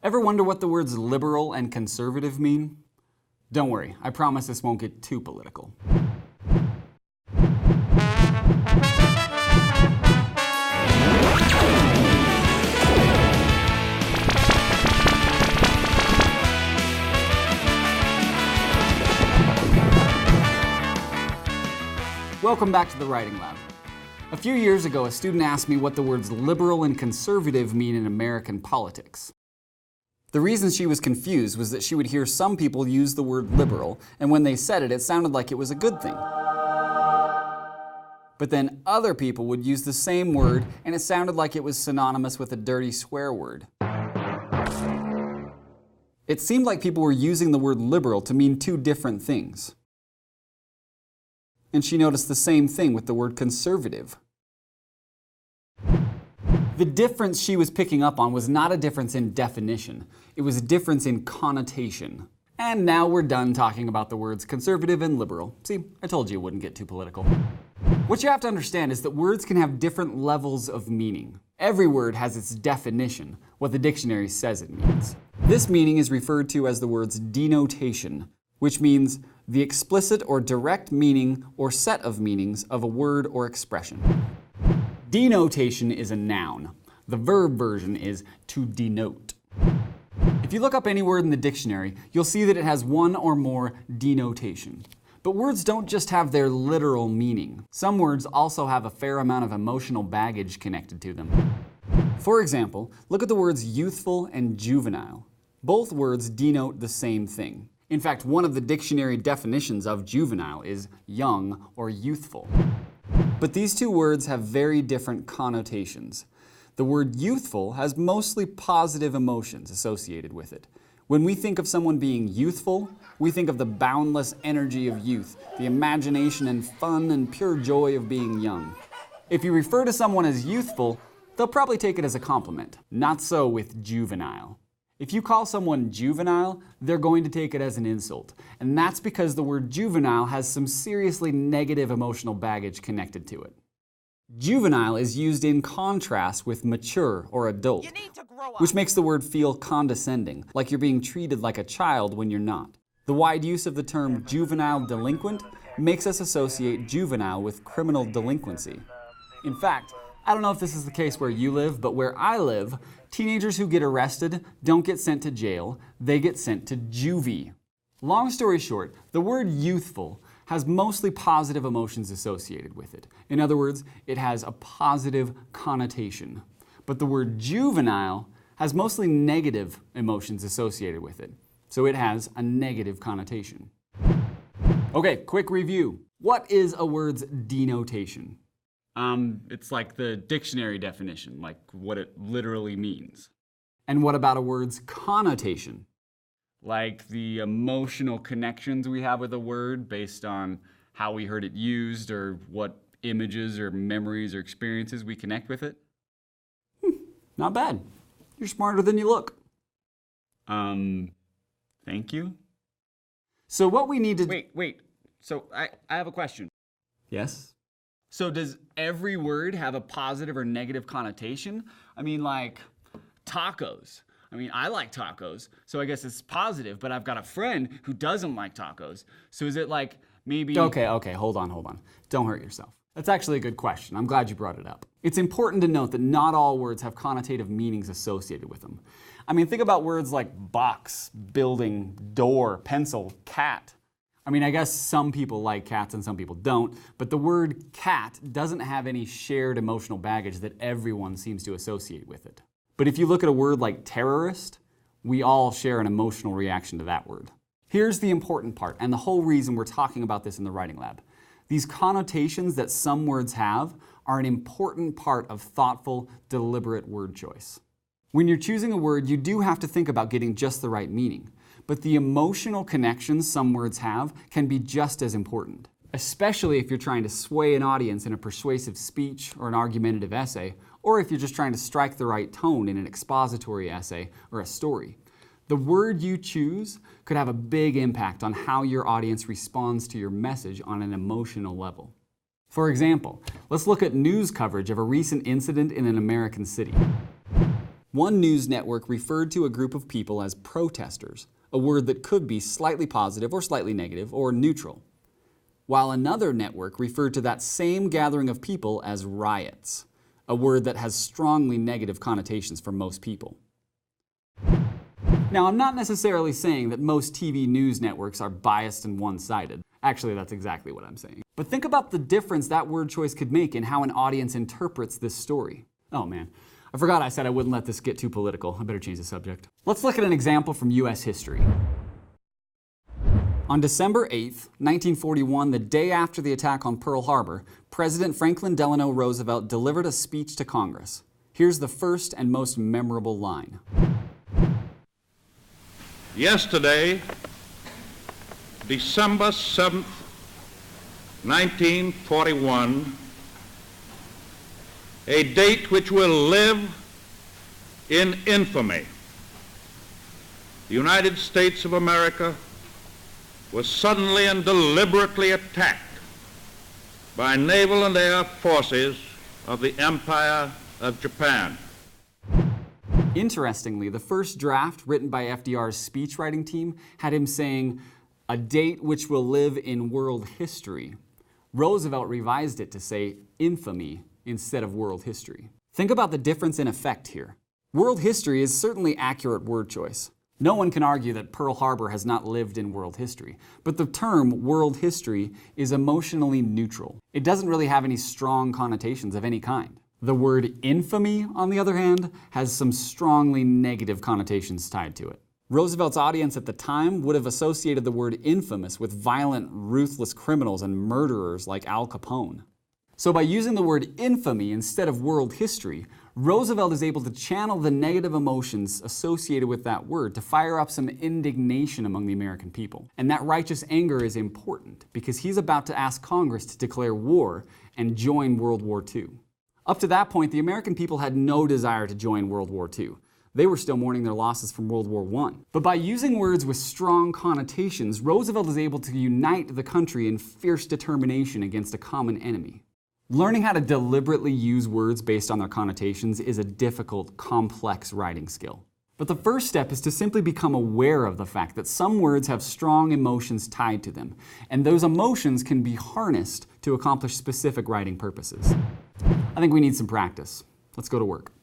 Ever wonder what the words liberal and conservative mean? Don't worry, I promise this won't get too political. Welcome back to the Writing Lab. A few years ago, a student asked me what the words liberal and conservative mean in American politics. The reason she was confused was that she would hear some people use the word liberal, and when they said it, it sounded like it was a good thing. But then other people would use the same word, and it sounded like it was synonymous with a dirty swear word. It seemed like people were using the word liberal to mean two different things. And she noticed the same thing with the word conservative. The difference she was picking up on was not a difference in definition, it was a difference in connotation. And now we're done talking about the words conservative and liberal. See, I told you it wouldn't get too political. What you have to understand is that words can have different levels of meaning. Every word has its definition, what the dictionary says it means. This meaning is referred to as the word's denotation, which means the explicit or direct meaning or set of meanings of a word or expression. Denotation is a noun. The verb version is to denote. If you look up any word in the dictionary, you'll see that it has one or more denotation. But words don't just have their literal meaning. Some words also have a fair amount of emotional baggage connected to them. For example, look at the words youthful and juvenile. Both words denote the same thing. In fact, one of the dictionary definitions of juvenile is young or youthful. But these two words have very different connotations. The word youthful has mostly positive emotions associated with it. When we think of someone being youthful, we think of the boundless energy of youth, the imagination and fun and pure joy of being young. If you refer to someone as youthful, they'll probably take it as a compliment. Not so with juvenile. If you call someone juvenile, they're going to take it as an insult. And that's because the word juvenile has some seriously negative emotional baggage connected to it. Juvenile is used in contrast with mature or adult, which makes the word feel condescending, like you're being treated like a child when you're not. The wide use of the term juvenile delinquent makes us associate juvenile with criminal delinquency. In fact, I don't know if this is the case where you live, but where I live, teenagers who get arrested don't get sent to jail, they get sent to juvie. Long story short, the word youthful has mostly positive emotions associated with it. In other words, it has a positive connotation. But the word juvenile has mostly negative emotions associated with it. So it has a negative connotation. Okay, quick review. What is a word's denotation? It's like the dictionary definition, like what it literally means. And what about a word's connotation? Like the emotional connections we have with a word based on how we heard it used or what images or memories or experiences we connect with it? Not bad. You're smarter than you look. Thank you. So what we need to... Wait. So I have a question. Yes? So does every word have a positive or negative connotation? I mean, like tacos. I mean, I like tacos, so I guess it's positive, but I've got a friend who doesn't like tacos. So is it like maybe... Okay, hold on. Don't hurt yourself. That's actually a good question. I'm glad you brought it up. It's important to note that not all words have connotative meanings associated with them. I mean, think about words like box, building, door, pencil, cat. I mean, I guess some people like cats and some people don't, but the word cat doesn't have any shared emotional baggage that everyone seems to associate with it. But if you look at a word like terrorist, we all share an emotional reaction to that word. Here's the important part, and the whole reason we're talking about this in the Writing Lab. These connotations that some words have are an important part of thoughtful, deliberate word choice. When you're choosing a word, you do have to think about getting just the right meaning. But the emotional connections some words have can be just as important, especially if you're trying to sway an audience in a persuasive speech or an argumentative essay, or if you're just trying to strike the right tone in an expository essay or a story. The word you choose could have a big impact on how your audience responds to your message on an emotional level. For example, let's look at news coverage of a recent incident in an American city. One news network referred to a group of people as protesters, a word that could be slightly positive or slightly negative or neutral, while another network referred to that same gathering of people as riots, a word that has strongly negative connotations for most people. Now, I'm not necessarily saying that most TV news networks are biased and one-sided. Actually, that's exactly what I'm saying. But think about the difference that word choice could make in how an audience interprets this story. Oh man, I forgot I said I wouldn't let this get too political. I better change the subject. Let's look at an example from US history. On December 8th, 1941, the day after the attack on Pearl Harbor, President Franklin Delano Roosevelt delivered a speech to Congress. Here's the first and most memorable line. Yesterday, December 7th, 1941, a date which will live in infamy. The United States of America was suddenly and deliberately attacked by naval and air forces of the Empire of Japan. Interestingly, the first draft written by FDR's speechwriting team had him saying, "a date which will live in world history." Roosevelt revised it to say infamy instead of world history. Think about the difference in effect here. World history is certainly accurate word choice. No one can argue that Pearl Harbor has not lived in world history, but the term world history is emotionally neutral. It doesn't really have any strong connotations of any kind. The word infamy, on the other hand, has some strongly negative connotations tied to it. Roosevelt's audience at the time would have associated the word infamous with violent, ruthless criminals and murderers like Al Capone. So by using the word infamy instead of world history, Roosevelt is able to channel the negative emotions associated with that word to fire up some indignation among the American people. And that righteous anger is important because he's about to ask Congress to declare war and join World War II. Up to that point, the American people had no desire to join World War II. They were still mourning their losses from World War I. But by using words with strong connotations, Roosevelt is able to unite the country in fierce determination against a common enemy. Learning how to deliberately use words based on their connotations is a difficult, complex writing skill. But the first step is to simply become aware of the fact that some words have strong emotions tied to them, and those emotions can be harnessed to accomplish specific writing purposes. I think we need some practice. Let's go to work.